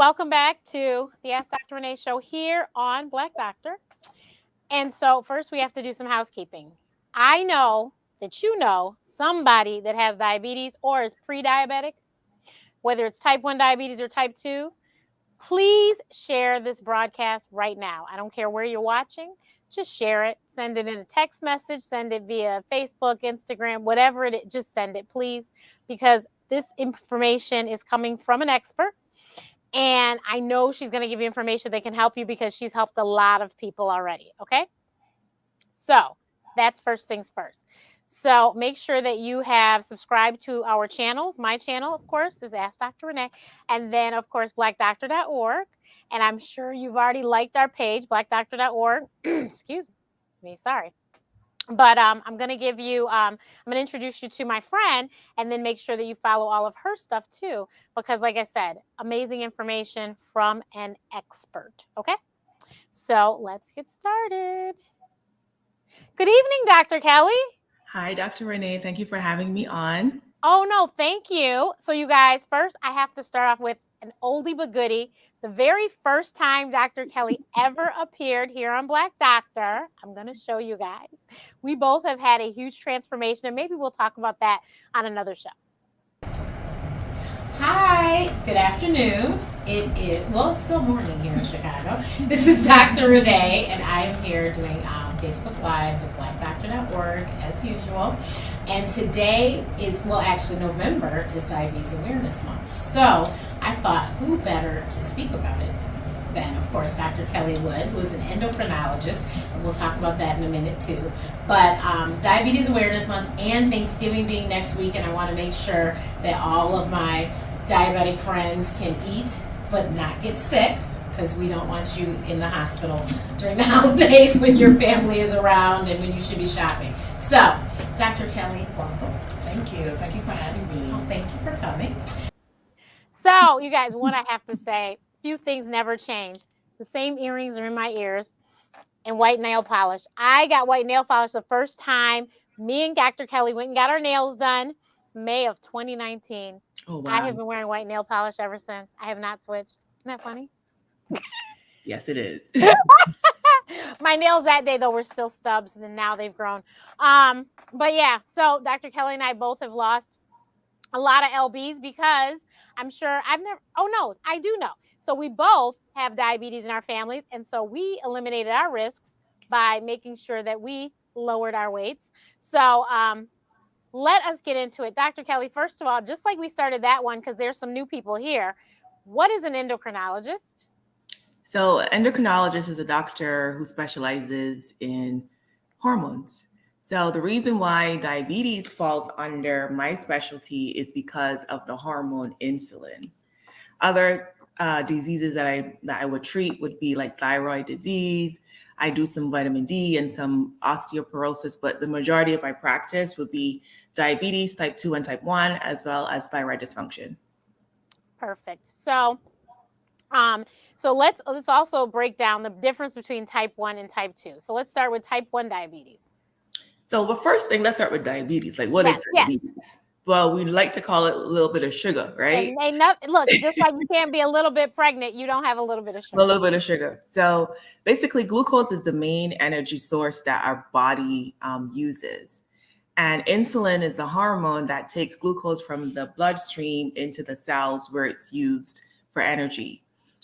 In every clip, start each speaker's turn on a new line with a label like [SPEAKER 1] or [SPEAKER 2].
[SPEAKER 1] welcome back to the Ask Dr. Renee show here on Black Doctor. And so, first, we have to do some housekeeping. I know that you know somebody that has diabetes or is pre diabetic, whether it's type 1 diabetes or type 2. Please share this broadcast right now. I don't care where you're watching, just share it. Send it in a text message, send it via Facebook, Instagram, whatever it is, just send it, please, because this information is coming from an expert. And I know she's going to give you information that can help you because she's helped a lot of people already. Okay. So that's first things first. So make sure that you have subscribed to our channels. My channel, of course, is Ask Dr. Renee. And then, of course, BlackDoctor.org. And I'm sure you've already liked our page, BlackDoctor.org. Excuse me. Sorry. But I'm going to give you, I'm going to introduce you to my friend and then make sure that you follow all of her stuff too. Because like I said, amazing information from an expert. Okay. So let's get started. Good evening, Dr. Kelly.
[SPEAKER 2] Hi, Dr. Renee. Thank you for having me on.
[SPEAKER 1] Oh, no, thank you. So you guys, first I have to start off with an oldie but goodie. The very first time Dr. Kelly ever appeared here on Black Doctor, I'm going to show you guys. We both have had a huge transformation, and maybe we'll talk about that on another show.
[SPEAKER 3] Hi, good afternoon. It's still morning here in Chicago. This is Dr. Renee, and I am here doing Facebook Live with BlackDoctor.org as usual. And today November is Diabetes Awareness Month. So I thought, who better to speak about it than, of course, Dr. Kelly Wood, who is an endocrinologist, and we'll talk about that in a minute too. But Diabetes Awareness Month and Thanksgiving being next week, and I want to make sure that all of my diabetic friends can eat but not get sick, because we don't want you in the hospital during the holidays when your family is around and when you should be shopping. So, Dr. Kelly, welcome.
[SPEAKER 2] Thank you. Thank you for having me.
[SPEAKER 3] Oh, thank you for coming.
[SPEAKER 1] So, you guys, what I have to say, few things never change. The same earrings are in my ears and white nail polish. I got white nail polish the first time me and Dr. Kelly went and got our nails done, May of 2019.
[SPEAKER 2] Oh, wow.
[SPEAKER 1] I have been wearing white nail polish ever since. I have not switched. Isn't that funny?
[SPEAKER 2] Yes, it is.
[SPEAKER 1] My nails that day, though, were still stubs, and now they've grown. But yeah, so Dr. Kelly and I both have lost a lot of lbs because I'm sure I do know. So we both have diabetes in our families, and so we eliminated our risks by making sure that we lowered our weights. So let us get into it. Dr. Kelly, first of all, just like we started that one, because there's some new people here, what is an endocrinologist?
[SPEAKER 2] So, endocrinologist is a doctor who specializes in hormones. So, the reason why diabetes falls under my specialty is because of the hormone insulin. Other diseases that I would treat would be like thyroid disease. I do some vitamin D and some osteoporosis, but the majority of my practice would be diabetes type 2 and type 1, as well as thyroid dysfunction.
[SPEAKER 1] Perfect. So let's also break down the difference between type 1 and type 2. So let's start with type 1 diabetes.
[SPEAKER 2] So the first thing, let's start with diabetes. Like, what is diabetes? Yes. Well, we like to call it a little bit of sugar, right?
[SPEAKER 1] Look, just like you can't be a little bit pregnant, you don't have a little bit of sugar.
[SPEAKER 2] A little bit of sugar. So basically, glucose is the main energy source that our body uses. And insulin is the hormone that takes glucose from the bloodstream into the cells where it's used for energy.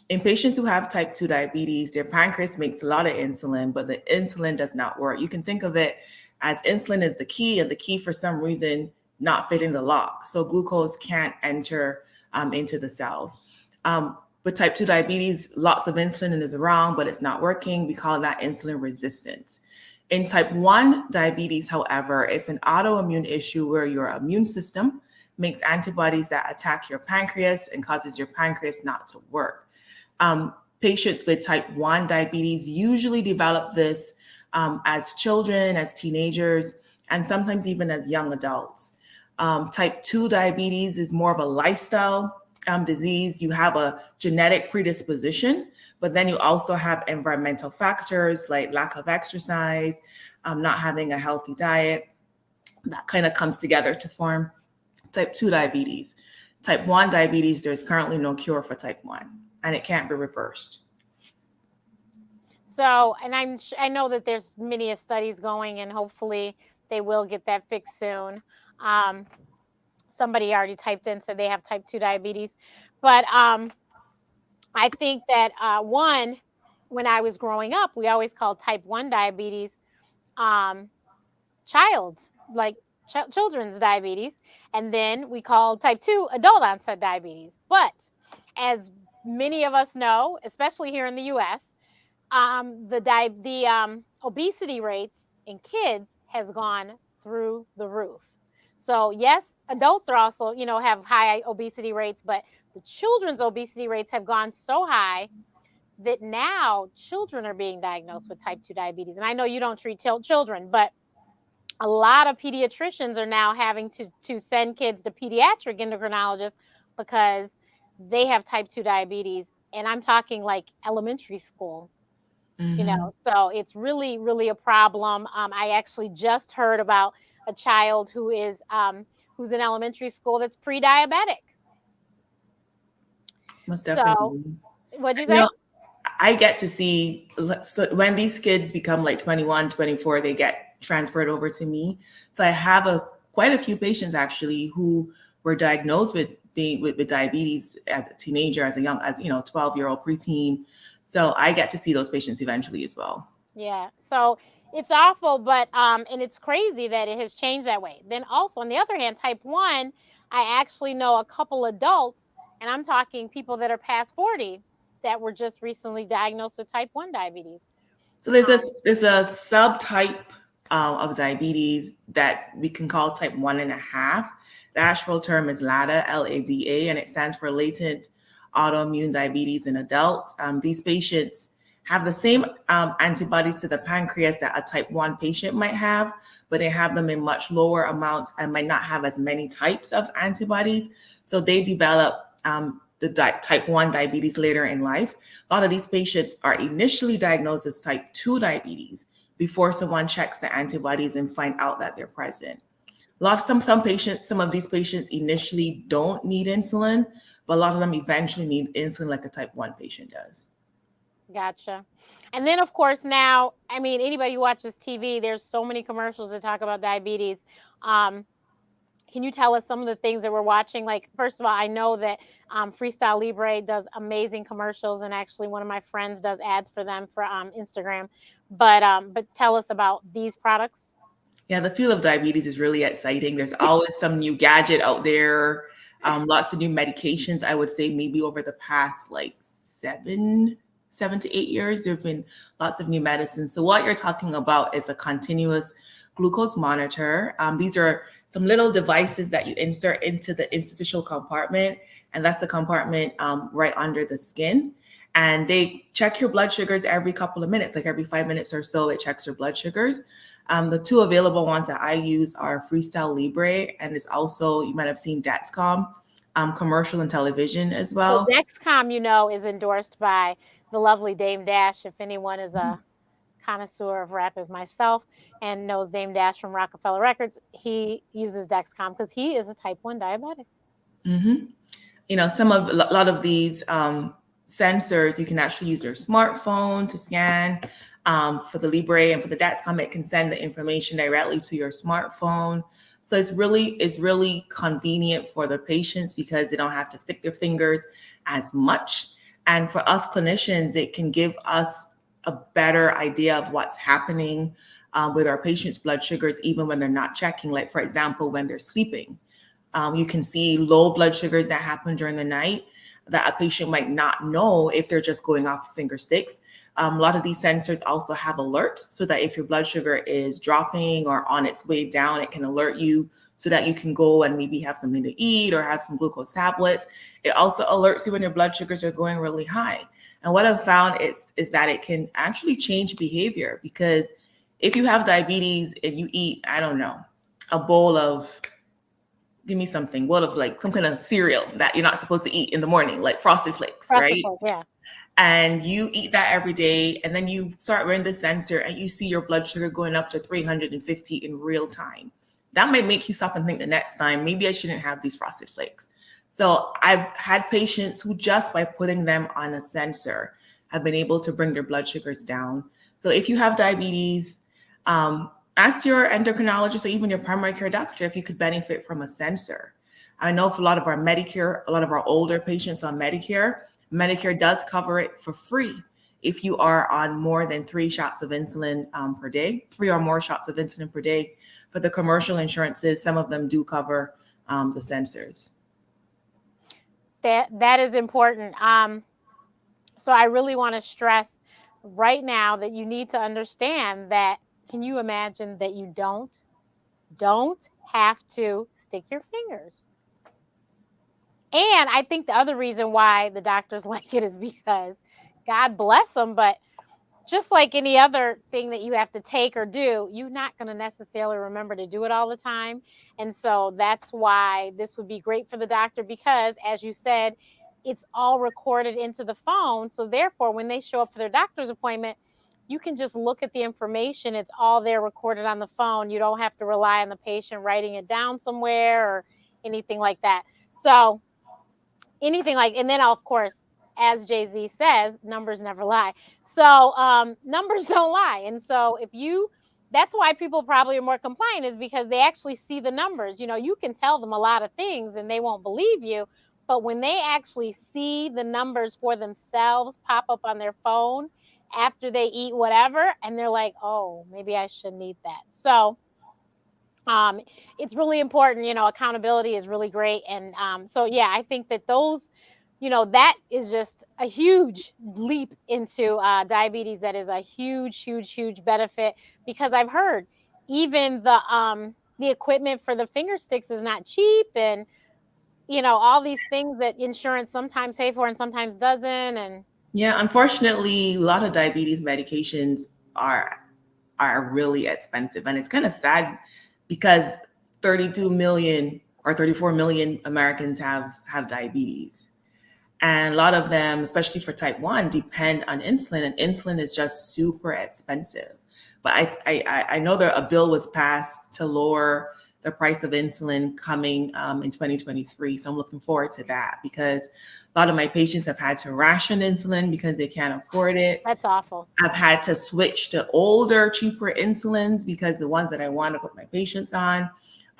[SPEAKER 2] In patients who have type 2 diabetes, their pancreas makes a lot of insulin, but the insulin does not work. You can think of it as insulin is the key, and the key for some reason not fitting the lock. So glucose can't enter into the cells. With type 2 diabetes, lots of insulin is around, but it's not working. We call that insulin resistance. In type 1 diabetes, however, it's an autoimmune issue where your immune system makes antibodies that attack your pancreas and causes your pancreas not to work. Patients with type 1 diabetes usually develop this as children, as teenagers, and sometimes even as young adults. Type 2 diabetes is more of a lifestyle disease. You have a genetic predisposition, but then you also have environmental factors like lack of exercise, not having a healthy diet. That kind of comes together to form type 2 diabetes. Type 1 diabetes, there's currently no cure for type 1. and it can't be reversed.
[SPEAKER 1] So, and I know that there's many studies going, and hopefully they will get that fixed soon. Um, Somebody already typed in said they have type 2 diabetes, but I think that one, when I was growing up, we always called type 1 diabetes um, child's, like children's diabetes, and then we called type 2 adult onset diabetes. But as many of us know, especially here in the US, the obesity rates in kids has gone through the roof. So yes, adults are also, have high obesity rates, but the children's obesity rates have gone so high that now children are being diagnosed with type 2 diabetes. And I know you don't treat children, but a lot of pediatricians are now having to send kids to pediatric endocrinologists because they have type 2 diabetes. And I'm talking like elementary school.
[SPEAKER 2] Mm-hmm.
[SPEAKER 1] So it's really, really a problem. I actually just heard about a child who's in elementary school that's pre-diabetic.
[SPEAKER 2] Most
[SPEAKER 1] So
[SPEAKER 2] definitely.
[SPEAKER 1] what'd you
[SPEAKER 2] You
[SPEAKER 1] say?
[SPEAKER 2] know, I get to see, so when these kids become like 21, 24, they get transferred over to me. So I have quite a few patients actually who were diagnosed with diabetes as a teenager, as 12-year-old preteen. So I get to see those patients eventually as well.
[SPEAKER 1] Yeah. So it's awful, but and it's crazy that it has changed that way. Then also on the other hand, type 1, I actually know a couple adults, and I'm talking people that are past 40 that were just recently diagnosed with type 1 diabetes.
[SPEAKER 2] So there's
[SPEAKER 1] Um,
[SPEAKER 2] a subtype of diabetes that we can call type 1.5. The actual term is LADA, LADA, and it stands for latent autoimmune diabetes in adults. These patients have the same antibodies to the pancreas that a type 1 patient might have, but they have them in much lower amounts and might not have as many types of antibodies. So they develop type 1 diabetes later in life. A lot of these patients are initially diagnosed as type 2 diabetes before someone checks the antibodies and find out that they're present. Some of these patients initially don't need insulin, but a lot of them eventually need insulin like a type 1 patient does.
[SPEAKER 1] Gotcha. And then, of course, now, I mean, anybody who watches TV, there's so many commercials that talk about diabetes. Um, Can you tell us some of the things that we're watching? Like, first of all, I know that Freestyle Libre does amazing commercials, and actually, one of my friends does ads for them for Instagram. But tell us about these products.
[SPEAKER 2] Yeah, the field of diabetes is really exciting. There's always some new gadget out there, lots of new medications. I would say maybe over the past like 7 to 8 years, there have been lots of new medicines. So what you're talking about is a continuous glucose monitor. These are some little devices that you insert into the interstitial compartment, and that's the compartment right under the skin. And they check your blood sugars every couple of minutes, like every 5 minutes or so, it checks your blood sugars. The two available ones that I use are Freestyle Libre, and it's also, you might have seen Dexcom commercial and television as
[SPEAKER 1] Well,
[SPEAKER 2] well.
[SPEAKER 1] Dexcom, is endorsed by the lovely Dame Dash. If anyone is a connoisseur of rap as myself and knows Dame Dash from Rockefeller Records, he uses Dexcom because he is a type 1 diabetic.
[SPEAKER 2] Mm-hmm. A lot of these sensors, you can actually use your smartphone to scan. For the Libre and for the Dexcom, it can send the information directly to your smartphone. So it's really convenient for the patients because they don't have to stick their fingers as much. And for us clinicians, it can give us a better idea of what's happening with our patients' blood sugars, even when they're not checking. Like, for example, when they're sleeping. You can see low blood sugars that happen during the night that a patient might not know if they're just going off finger sticks. A lot of these sensors also have alerts so that if your blood sugar is dropping or on its way down, it can alert you so that you can go and maybe have something to eat or have some glucose tablets. It also alerts you when your blood sugars are going really high. And what I've found is that it can actually change behavior, because if you have diabetes and you eat, I don't know, a bowl of give me something, bowl of like some kind of cereal that you're not supposed to eat in the morning, like Frosted Flakes,
[SPEAKER 1] Frosted
[SPEAKER 2] right?
[SPEAKER 1] Flakes, yeah.
[SPEAKER 2] And you eat that every day, and then you start wearing the sensor and you see your blood sugar going up to 350 in real time. That might make you stop and think the next time, maybe I shouldn't have these Frosted Flakes. So I've had patients who just by putting them on a sensor have been able to bring their blood sugars down. So if you have diabetes, ask your endocrinologist or even your primary care doctor if you could benefit from a sensor. I know for a lot of our Medicare, a lot of our older patients on Medicare, Medicare does cover it for free if you are on more than 3 shots of insulin per day, 3 or more shots of insulin per day. For the commercial insurances, some of them do cover the sensors.
[SPEAKER 1] That is important. So I really want to stress right now that you need to understand that. Can you imagine that you don't have to stick your fingers? And I think the other reason why the doctors like it is because God bless them, but just like any other thing that you have to take or do, you're not going to necessarily remember to do it all the time. And so that's why this would be great for the doctor because, as you said, it's all recorded into the phone. So therefore, when they show up for their doctor's appointment, you can just look at the information. It's all there recorded on the phone. You don't have to rely on the patient writing it down somewhere or anything like that. So anything like, and then of course, as Jay-Z says, numbers never lie. So numbers don't lie. And so if you, that's why people probably are more compliant, is because they actually see the numbers. You know, you can tell them a lot of things and they won't believe you, but when they actually see the numbers for themselves pop up on their phone after they eat whatever, and they're like, oh, maybe I shouldn't eat that. So um it's really important. You know, accountability is really great. And so yeah, I think that those, you know, that is just a huge leap into diabetes. That is a huge benefit, because I've heard even the equipment for the finger sticks is not cheap, and you know, all these things that insurance sometimes pay for and sometimes doesn't. And
[SPEAKER 2] Yeah, unfortunately, a lot of diabetes medications are are really expensive, and it's kind of sad because 32 million or 34 million Americans have diabetes. And a lot of them, especially for type 1, depend on insulin, and insulin is just super expensive. But I know that a bill was passed to lower the price of insulin coming in 2023. So I'm looking forward to that because a lot of my patients have had to ration insulin because they can't afford it.
[SPEAKER 1] that's awful.
[SPEAKER 2] I've had to switch to older, cheaper insulins because the ones that I want to put my patients on,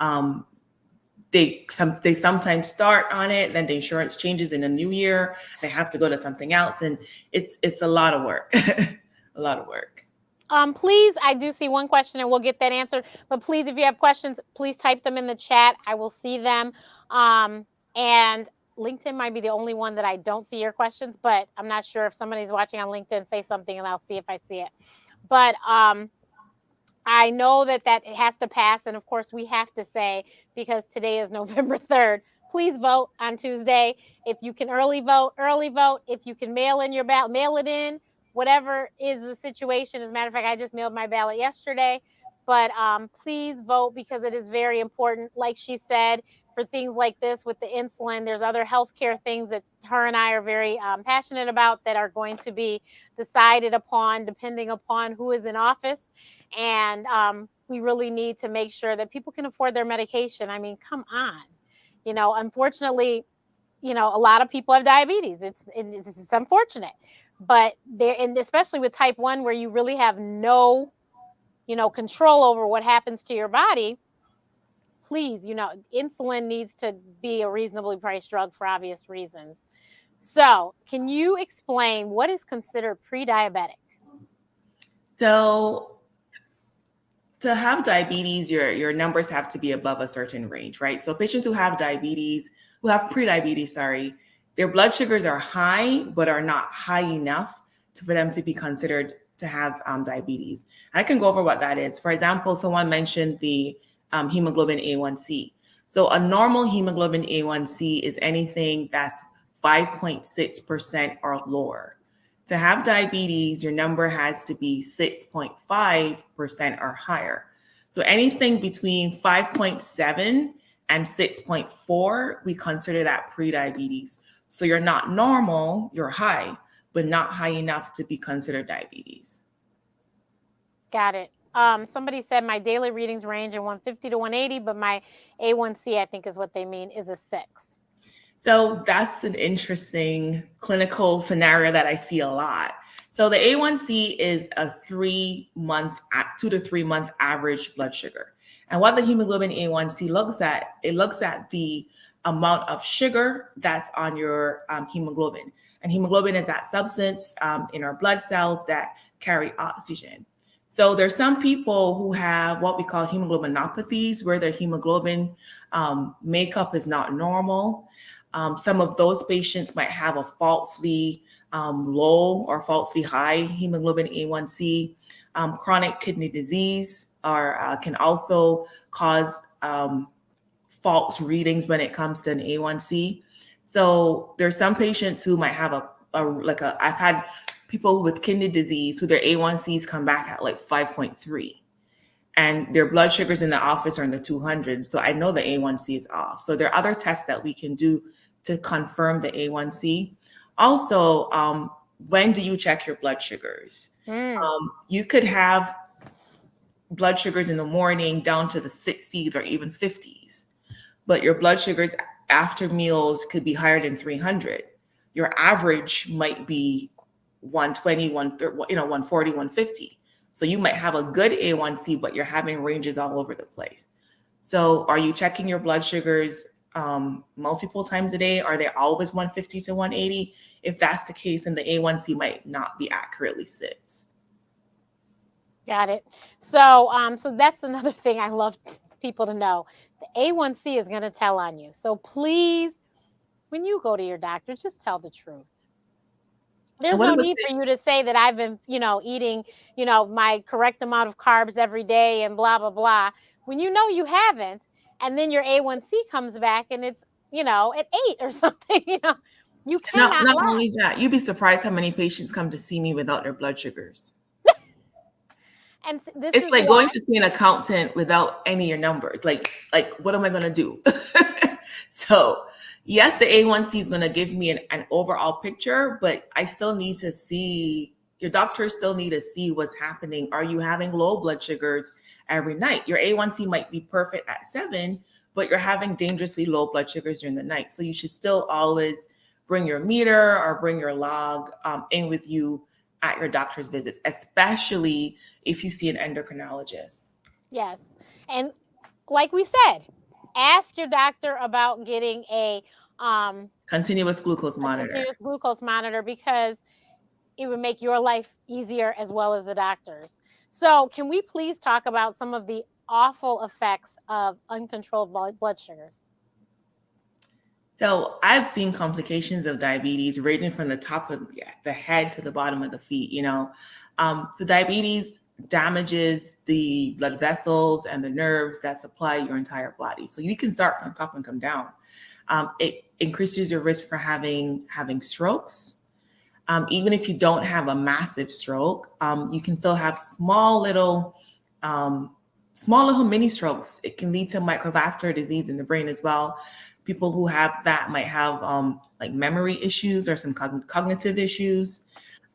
[SPEAKER 2] um, they sometimes start on it, then the insurance changes in the new year. They have to go to something else, and it's a lot of work, a lot of work.
[SPEAKER 1] Please, I do see one question and we'll get that answered. But please, if you have questions, please type them in the chat. I will see them. And LinkedIn might be the only one that I don't see your questions, but I'm not sure if somebody's watching on LinkedIn, say something and I'll see if I see it. But I know that it has to pass. And of course, we have to say, because today is November 3rd, please vote on Tuesday. If you can early vote, early vote. If you can mail in your ballot, mail it in. Whatever is the situation. As a matter of fact, I just mailed my ballot yesterday. But please vote, because it is very important. Like she said, for things like this with the insulin, there's other healthcare things that her and I are very passionate about that are going to be decided upon depending upon who is in office. And we really need to make sure that people can afford their medication. I mean, come on. You know, unfortunately, you know, a lot of people have diabetes. It's unfortunate, but there, and especially with type 1, where you really have no, you know, control over what happens to your body. Please, you know, insulin needs to be a reasonably priced drug for obvious reasons. So, can you explain what is considered pre-diabetic?
[SPEAKER 2] So to have diabetes, your numbers have to be above a certain range, right? So patients who have diabetes, who have pre-diabetes, sorry, their blood sugars are high, but are not high enough for them to be considered to have diabetes. I can go over what that is. For example, someone mentioned the hemoglobin A1C. So a normal hemoglobin A1C is anything that's 5.6% or lower. To have diabetes, your number has to be 6.5% or higher. So anything between 5.7 and 6.4, we consider that pre-diabetes. So you're not normal, you're high, but not high enough to be considered diabetes.
[SPEAKER 1] Got it. Somebody said my daily readings range in 150 to 180, but my A1C, I think is what they mean, is a 6.
[SPEAKER 2] So that's an interesting clinical scenario that I see a lot. So the A1C is a 3 month, 2 to 3 month average blood sugar. And what the hemoglobin A1C looks at, it looks at the amount of sugar that's on your hemoglobin. And hemoglobin is that substance in our blood cells that carry oxygen. So there's some people who have what we call hemoglobinopathies, where their hemoglobin makeup is not normal. Some of those patients might have a falsely low or falsely high hemoglobin A1C. Chronic kidney disease can also cause false readings when it comes to an A1C. So there's some patients who might have I've had people with kidney disease who their A1Cs come back at like 5.3 and their blood sugars in the office are in the 200s. So I know the A1C is off. So there are other tests that we can do to confirm the A1C. Also, when do you check your blood sugars? You could have blood sugars in the morning down to the 60s or even 50s, but your blood sugars after meals could be higher than 300. Your average might be 120, 140, 150. So you might have a good A1C, but you're having ranges all over the place. So are you checking your blood sugars multiple times a day? Are they always 150 to 180? If that's the case, then the A1C might not be accurately 6.
[SPEAKER 1] Got it. So, so that's another thing I love people to know. The A1C is going to tell on you. So please, when you go to your doctor, just tell the truth. There's no need for you to say that I've been, eating, my correct amount of carbs every day and blah, blah, blah. When you know you haven't, and then your A1C comes back and it's, at 8 or something, you cannot
[SPEAKER 2] Not
[SPEAKER 1] lie.
[SPEAKER 2] only that, you'd be surprised how many patients come to see me without their blood sugars.
[SPEAKER 1] And
[SPEAKER 2] it's like going to see an accountant without any of your numbers. Like what am I going to do? So yes, the A1C is going to give me an overall picture, but I still need to see, your doctors still need to see what's happening. Are you having low blood sugars every night? Your A1C might be perfect at 7, but you're having dangerously low blood sugars during the night. So you should still always bring your meter or bring your log in with you at your doctor's visits, especially if you see an endocrinologist.
[SPEAKER 1] Yes. And like we said, ask your doctor about getting a
[SPEAKER 2] continuous glucose monitor.
[SPEAKER 1] Because it would make your life easier as well as the doctor's. So can we please talk about some of the awful effects of uncontrolled blood sugars?
[SPEAKER 2] So I've seen complications of diabetes ranging from the top of the head to the bottom of the feet, So diabetes damages the blood vessels and the nerves that supply your entire body. So you can start from top and come down. It increases your risk for having strokes. Even if you don't have a massive stroke, you can still have small little mini strokes. It can lead to microvascular disease in the brain as well. People who have that might have like memory issues or some cognitive issues.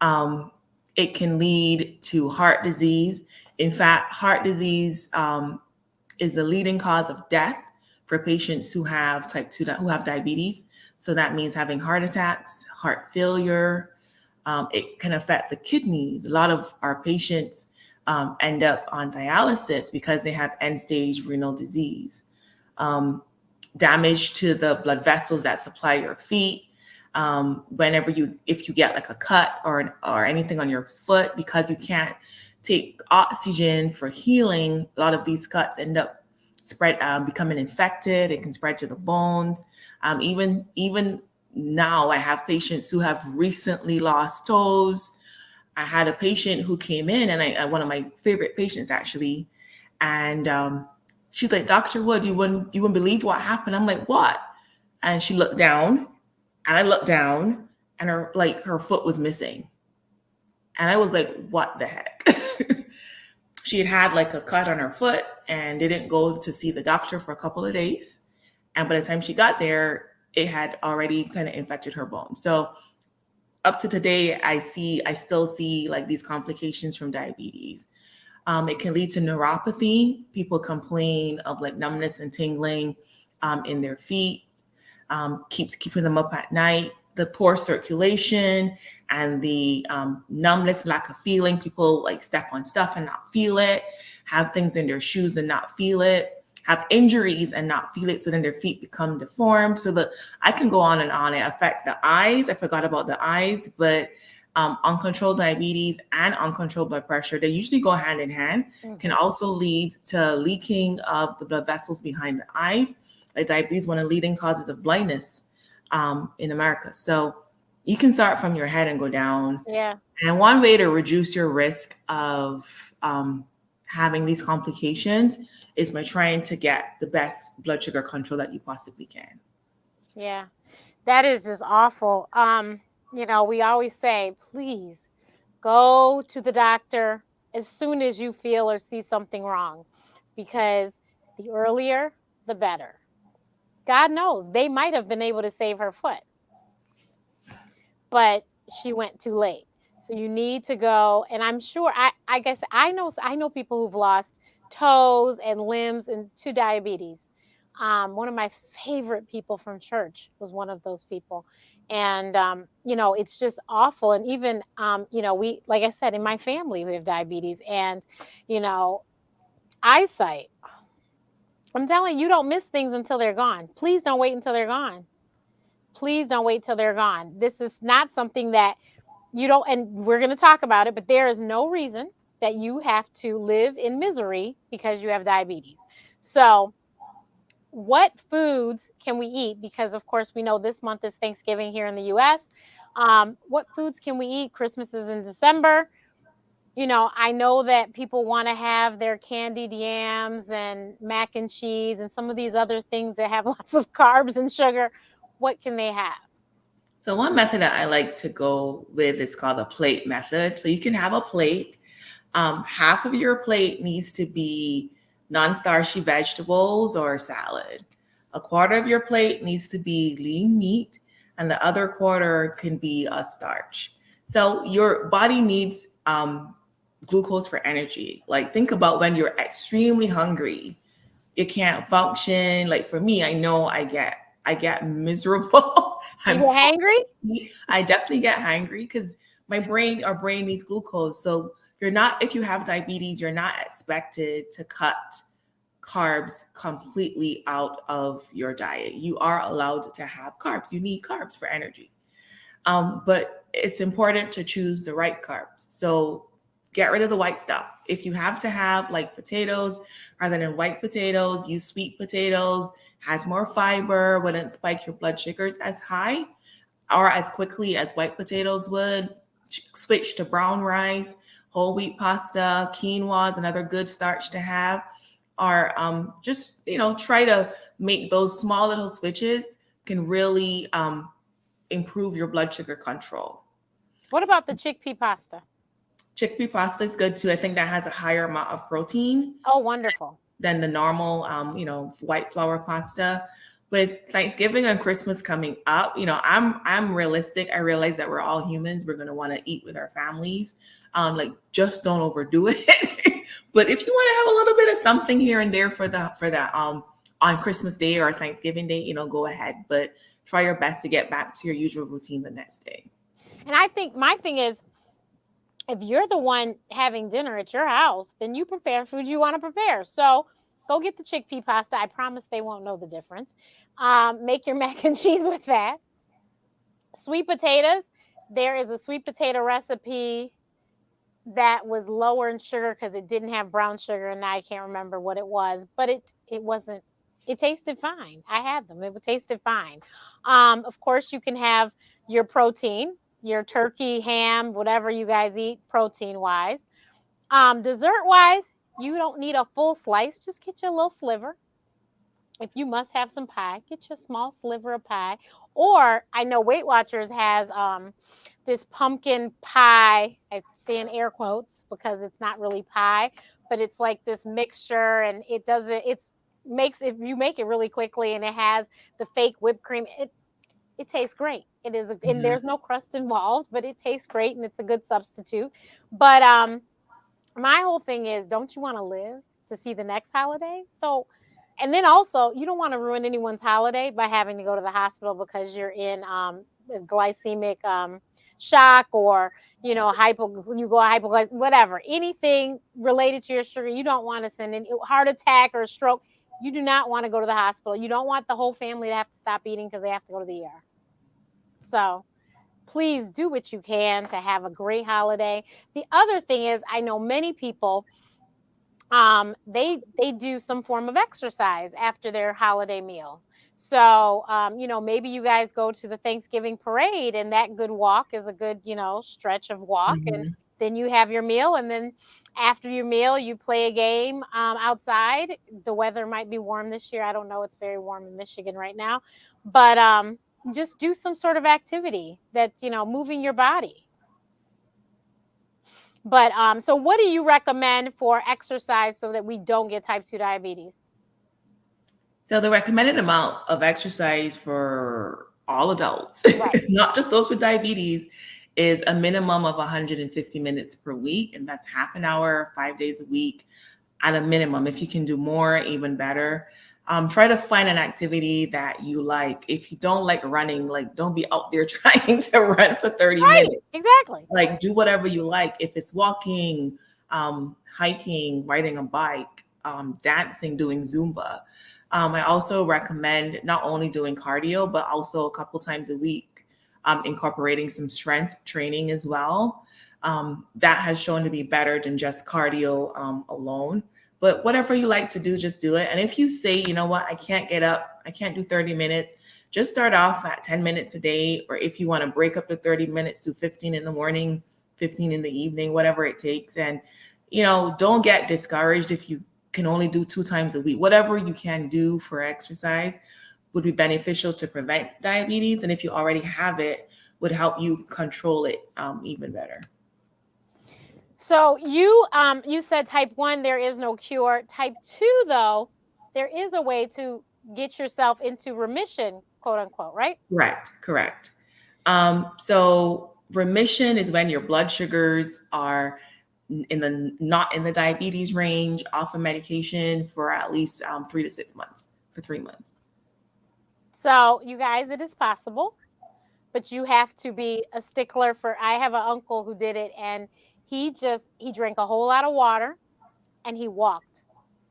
[SPEAKER 2] It can lead to heart disease. In fact, heart disease is the leading cause of death for patients who have type 2, who have diabetes. So that means having heart attacks, heart failure. It can affect the kidneys. A lot of our patients end up on dialysis because they have end-stage renal disease. Damage to the blood vessels that supply your feet. If you get like a cut or anything on your foot, because you can't take oxygen for healing, a lot of these cuts end up becoming infected. It can spread to the bones. Even now, I have patients who have recently lost toes. I had a patient who came in, and one of my favorite patients actually, and she's like, "Dr. Wood, you wouldn't believe what happened." I'm like, "What?" And she looked down, and I looked down, and her foot was missing. And I was like, "What the heck?" She had like a cut on her foot and didn't go to see the doctor for a couple of days. And by the time she got there, it had already kind of infected her bone. So up to today, I still see like these complications from diabetes. It can lead to neuropathy. People complain of like numbness and tingling in their feet. keeping them up at night. The poor circulation and the numbness, lack of feeling. People like step on stuff and not feel it, have things in their shoes and not feel it, have injuries and not feel it. So then their feet become deformed. So I can go on and on. It affects the eyes. I forgot about the eyes, but uncontrolled diabetes and uncontrolled blood pressure, they usually go hand in hand, can also lead to leaking of the blood vessels behind the eyes. Like diabetes, one of the leading causes of blindness in America. So you can start from your head and go down.
[SPEAKER 1] Yeah.
[SPEAKER 2] And one way to reduce your risk of having these complications is by trying to get the best blood sugar control that you possibly can.
[SPEAKER 1] Yeah. That is just awful. We always say, please go to the doctor as soon as you feel or see something wrong, because the earlier, the better. God knows they might have been able to save her foot, but she went too late. So you need to go. And I'm sure, I guess I know people who've lost toes and limbs and to diabetes. One of my favorite people from church was one of those people. And, it's just awful. And even, like I said, in my family, we have diabetes and, you know, eyesight. I'm telling you, you don't miss things until they're gone. Please don't wait until they're gone. Please don't wait till they're gone. This is not something that you don't, and we're going to talk about it, but there is no reason that you have to live in misery because you have diabetes. So, what foods can we eat? Because, of course, we know this month is Thanksgiving here in the US. What foods can we eat? Christmas is in December. I know that people want to have their candied yams and mac and cheese and some of these other things that have lots of carbs and sugar. What can they have?
[SPEAKER 2] So one method that I like to go with is called the plate method. So you can have a plate. Half of your plate needs to be non-starchy vegetables or salad. A quarter of your plate needs to be lean meat, and the other quarter can be a starch. So your body needs glucose for energy. Like think about when you're extremely hungry, you can't function. Like for me, I know I get miserable.
[SPEAKER 1] You
[SPEAKER 2] I'm
[SPEAKER 1] get
[SPEAKER 2] so
[SPEAKER 1] hangry?
[SPEAKER 2] I definitely get hangry because our brain needs glucose. So you're not, if you have diabetes, you're not expected to cut carbs completely out of your diet. You are allowed to have carbs. You need carbs for energy. But it's important to choose the right carbs. So get rid of the white stuff. If you have to have like potatoes rather than white potatoes, use sweet potatoes, has more fiber, wouldn't spike your blood sugars as high or as quickly as white potatoes would. Switch to brown rice, whole wheat pasta, quinoa is another good starch to have. Or just, try to make those small little switches can really improve your blood sugar control.
[SPEAKER 1] What about the chickpea pasta?
[SPEAKER 2] Chickpea pasta is good too. I think that has a higher amount of protein
[SPEAKER 1] Oh, wonderful.
[SPEAKER 2] than the normal, white flour pasta. With Thanksgiving and Christmas coming up, I'm realistic. I realize that we're all humans. We're gonna want to eat with our families. Like just don't overdo it. But if you want to have a little bit of something here and there for that on Christmas Day or Thanksgiving Day, go ahead. But try your best to get back to your usual routine the next day.
[SPEAKER 1] And I think my thing is, if you're the one having dinner at your house, then you prepare food you want to prepare. So go get the chickpea pasta. I promise they won't know the difference. Make your mac and cheese with that. Sweet potatoes. There is a sweet potato recipe that was lower in sugar because it didn't have brown sugar, and I can't remember what it was, but it wasn't. It tasted fine. I had them. It tasted fine. Of course, you can have your protein, your turkey, ham, whatever you guys eat, protein wise. Dessert wise, you don't need a full slice. Just get you a little sliver. If you must have some pie, get you a small sliver of pie. Or I know Weight Watchers has this pumpkin pie. I say in air quotes because it's not really pie, but it's like this mixture, and it doesn't. It's makes if you make it really quickly, and it has the fake whipped cream. It tastes great. It is, and
[SPEAKER 2] Mhm.
[SPEAKER 1] there's no crust involved, but it tastes great, and it's a good substitute. But my whole thing is, don't you want to live to see the next holiday? So And then also, you don't want to ruin anyone's holiday by having to go to the hospital because you're in glycemic shock, or you go hypoglycemic, whatever, anything related to your sugar. You don't want to send in heart attack or stroke. You do not want to go to the hospital. You don't want the whole family to have to stop eating because they have to go to the ER. So please do what you can to have a great holiday. The other thing is, I know many people, they do some form of exercise after their holiday meal. So maybe you guys go to the Thanksgiving parade, and that good walk is a good stretch of walk, and
[SPEAKER 2] Mhm.
[SPEAKER 1] then you have your meal, and then after your meal you play a game outside. The weather might be warm this year. I don't know, it's very warm in Michigan right now, but just do some sort of activity that moving your body. But so what do you recommend for exercise so that we don't get type 2 diabetes?
[SPEAKER 2] So the recommended amount of exercise for all adults,
[SPEAKER 1] Right.
[SPEAKER 2] not just those with diabetes, is a minimum of 150 minutes per week, and that's half an hour, 5 days a week at a minimum. If you can do more, even better. Try to find an activity that you like. If you don't like running, like don't be out there trying to run for 30
[SPEAKER 1] Right.
[SPEAKER 2] minutes.
[SPEAKER 1] Exactly.
[SPEAKER 2] Like do whatever you like. If it's walking, hiking, riding a bike, dancing, doing Zumba. I also recommend not only doing cardio, but also a couple times a week, incorporating some strength training as well. That has shown to be better than just cardio alone. But whatever you like to do, just do it. And if you say, you know what, I can't get up, I can't do 30 minutes, just start off at 10 minutes a day. Or if you want to break up the 30 minutes to 15 in the morning, 15 in the evening, whatever it takes. And, don't get discouraged if you can only do 2 times a week. Whatever you can do for exercise would be beneficial to prevent diabetes. And if you already have it, would help you control it even better.
[SPEAKER 1] So you said type 1 there is no cure. Type 2 though, there is a way to get yourself into remission, quote unquote, right?
[SPEAKER 2] Correct. So remission is when your blood sugars are in the not in the diabetes range, off of medication for at least 3 to 6 months, for 3 months.
[SPEAKER 1] So you guys, it is possible, but you have to be a stickler for. I have an uncle who did it, and he drank a whole lot of water, and he walked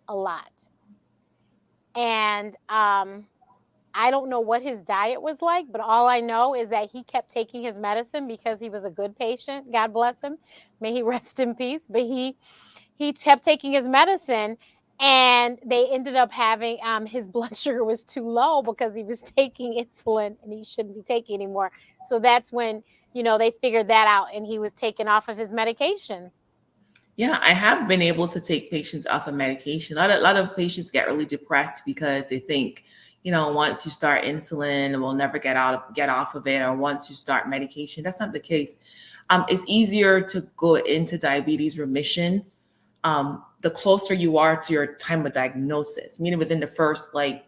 [SPEAKER 1] a lot. And I don't know what his diet was like, but all I know is that he kept taking his medicine because he was a good patient. God bless him. May he rest in peace. But he kept taking his medicine, and they ended up having his blood sugar was too low because he was taking insulin and he shouldn't be taking anymore. So that's when, they figured that out, and he was taken off of his medications.
[SPEAKER 2] Yeah, I have been able to take patients off of medication. A lot of patients get really depressed because they think, once you start insulin, we'll never get off of it, or once you start medication. That's not the case. It's easier to go into diabetes remission the closer you are to your time of diagnosis, meaning within the first like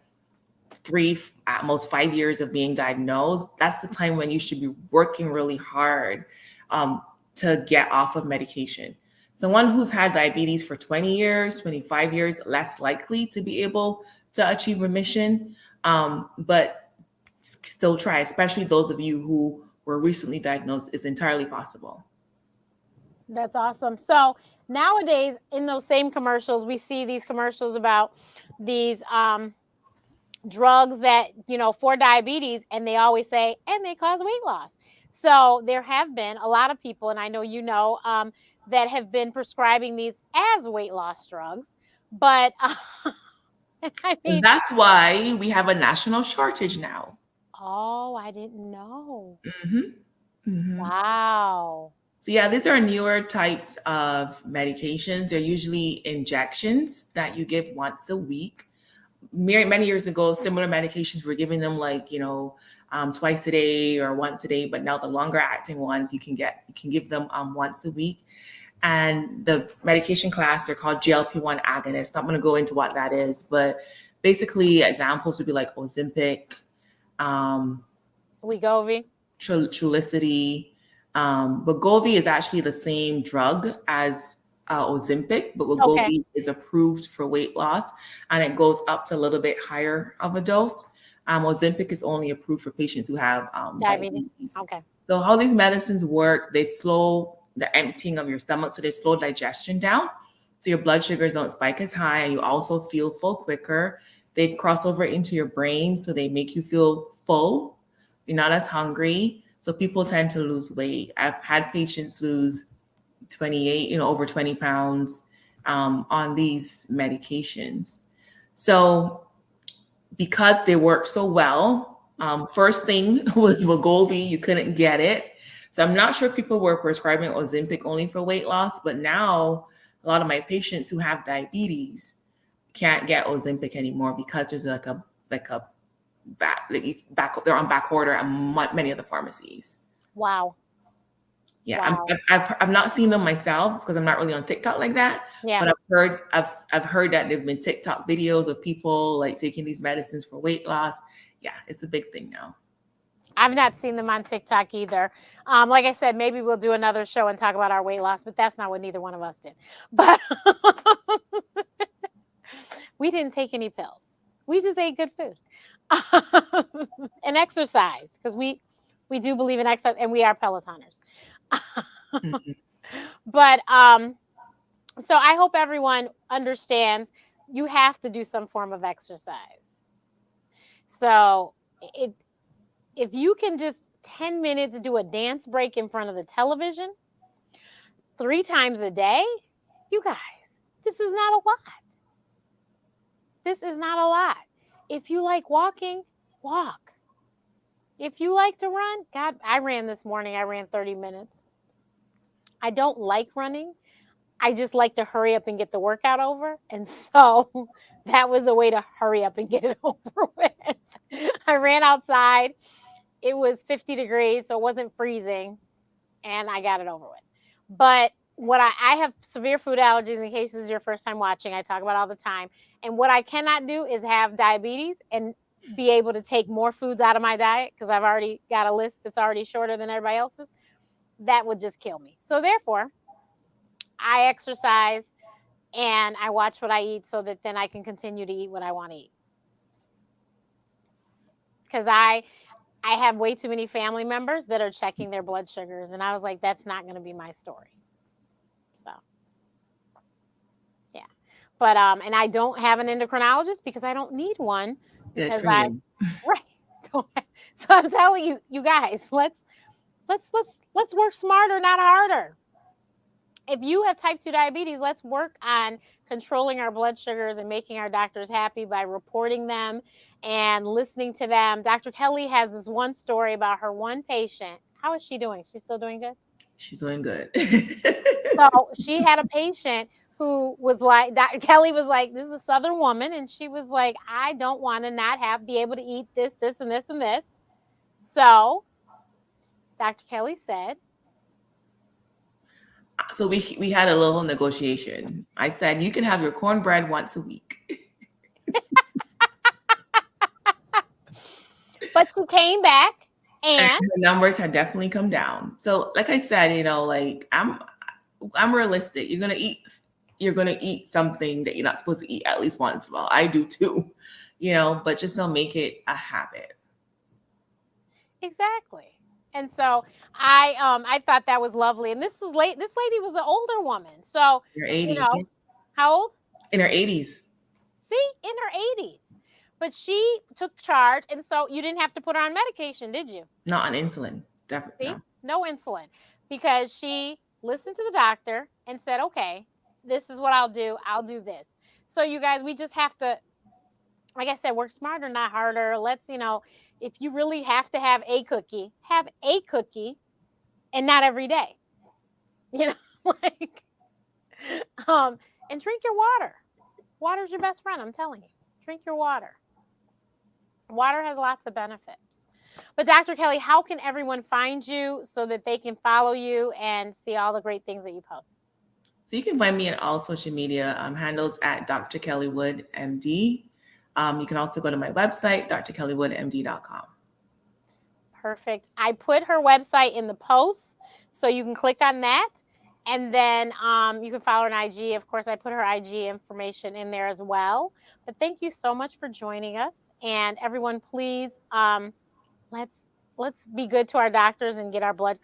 [SPEAKER 2] 3, at most 5 years of being diagnosed. That's the time when you should be working really hard to get off of medication. Someone who's had diabetes for 20 years, 25 years, less likely to be able to achieve remission, but still try, especially those of you who were recently diagnosed, is entirely possible.
[SPEAKER 1] That's awesome. So nowadays, in those same commercials, we see these commercials about these drugs that for diabetes, and they always say, and they cause weight loss. So there have been a lot of people, and I know that have been prescribing these as weight loss drugs, but I
[SPEAKER 2] And
[SPEAKER 1] mean,
[SPEAKER 2] that's why we have a national shortage now.
[SPEAKER 1] oh, I didn't know.
[SPEAKER 2] Hmm. Hmm.
[SPEAKER 1] Wow.
[SPEAKER 2] So yeah, these are newer types of medications. They're usually injections that you give once a week. Many years ago, similar medications were giving them like twice a day or once a day, but now the longer acting ones you can give them once a week. And the medication class, they're called GLP-1 agonists. I'm going to go into what that is, but basically examples would be like Ozempic, um,
[SPEAKER 1] Wegovy.
[SPEAKER 2] Trulicity. Wegovy is actually the same drug as Ozempic, but
[SPEAKER 1] Okay.
[SPEAKER 2] Wegovy is approved for weight loss, and it goes up to a little bit higher of a dose. Ozempic is only approved for patients who have
[SPEAKER 1] Diabetes.
[SPEAKER 2] diabetes.
[SPEAKER 1] Okay.
[SPEAKER 2] So how these medicines work, they slow the emptying of your stomach, so they slow digestion down. So your blood sugars don't spike as high, and you also feel full quicker. They cross over into your brain, so they make you feel full. You're not as hungry. So people tend to lose weight. I've had patients lose 28, over 20 pounds on these medications. So because they work so well, first thing was Wegovy. You couldn't get it. So I'm not sure if people were prescribing Ozempic only for weight loss, but now a lot of my patients who have diabetes can't get Ozempic anymore because there's like a they're on back order at many of the pharmacies.
[SPEAKER 1] Wow.
[SPEAKER 2] Yeah,
[SPEAKER 1] Wow.
[SPEAKER 2] I've not seen them myself because I'm not really on TikTok like that.
[SPEAKER 1] Yeah.
[SPEAKER 2] But I've heard that there've been TikTok videos of people like taking these medicines for weight loss. Yeah, it's a big thing now.
[SPEAKER 1] I've not seen them on TikTok either. Like I said, maybe we'll do another show and talk about our weight loss, but that's not what neither one of us did. But we didn't take any pills. We just ate good food and exercise because we do believe in exercise and we are Pelotonners.
[SPEAKER 2] Mhm.
[SPEAKER 1] But so I hope everyone understands you have to do some form of exercise. So it if you can just 10 minutes do a dance break in front of the television 3 times a day, you guys, this is not a lot. This is not a lot. If you like walking, walk. If you like to run, God, I ran this morning. I ran 30 minutes. I don't like running. I just like to hurry up and get the workout over. And so that was a way to hurry up and get it over with. I ran outside. It was 50 degrees, so it wasn't freezing, and I got it over with. But what I have severe food allergies, in case this is your first time watching, I talk about all the time. And what I cannot do is have diabetes and be able to take more foods out of my diet because I've already got a list that's already shorter than everybody else's. That would just kill me. So therefore, I exercise and I watch what I eat so that then I can continue to eat what I want to eat. Because I have way too many family members that are checking their blood sugars, and I was like, that's not going to be my story. So, yeah. But and I don't have an endocrinologist because I don't need one
[SPEAKER 2] Good
[SPEAKER 1] because
[SPEAKER 2] for
[SPEAKER 1] I
[SPEAKER 2] you.
[SPEAKER 1] right. So I'm telling you, you guys, let's work smarter, not harder. If you have type 2 diabetes, let's work on controlling our blood sugars and making our doctors happy by reporting them and listening to them. Dr. Kelly has this one story about her one patient. How is she doing? She's still doing good?
[SPEAKER 2] She's doing good.
[SPEAKER 1] So she had a patient who was like, Dr. Kelly was like, this is a Southern woman. And she was like, I don't want to not be able to eat this, this, and this, and this. So Dr. Kelly said,
[SPEAKER 2] So we had a little negotiation. I said you can have your cornbread once a week.
[SPEAKER 1] but she came back
[SPEAKER 2] And
[SPEAKER 1] and
[SPEAKER 2] the numbers had definitely come down. So like I said, like I'm realistic. You're gonna eat something that you're not supposed to eat at least once in a while. I do too, but just don't make it a habit.
[SPEAKER 1] exactly. And so I thought that was lovely. And this lady was an older woman. So,
[SPEAKER 2] In her
[SPEAKER 1] you
[SPEAKER 2] 80s.
[SPEAKER 1] know, how old?
[SPEAKER 2] In her 80s.
[SPEAKER 1] See, in her 80s. But she took charge. And so you didn't have to put her on medication, did you?
[SPEAKER 2] Not on insulin. Definitely
[SPEAKER 1] See?
[SPEAKER 2] no.
[SPEAKER 1] No insulin. Because she listened to the doctor and said, okay, this is what I'll do. I'll do this. So you guys, we just have to, like I said, work smarter, not harder. Let's, if you really have to have a cookie and not every day. Like, and drink your water. Water's your best friend, I'm telling you. Drink your water. Water has lots of benefits. But Dr. Kelly, how can everyone find you so that they can follow you and see all the great things that you post?
[SPEAKER 2] So you can find me on all social media handles at Dr. Kelly Wood, MD. You can also go to my website, drkellywoodmd.com.
[SPEAKER 1] Perfect. I put her website in the post, so you can click on that And then you can follow her on IG. Of course, I put her IG information in there as well. But thank you so much for joining us. And everyone, please let's be good to our doctors and get our blood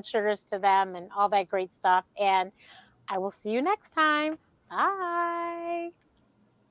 [SPEAKER 1] sugars to them and all that great stuff. And I will see you next time. Bye.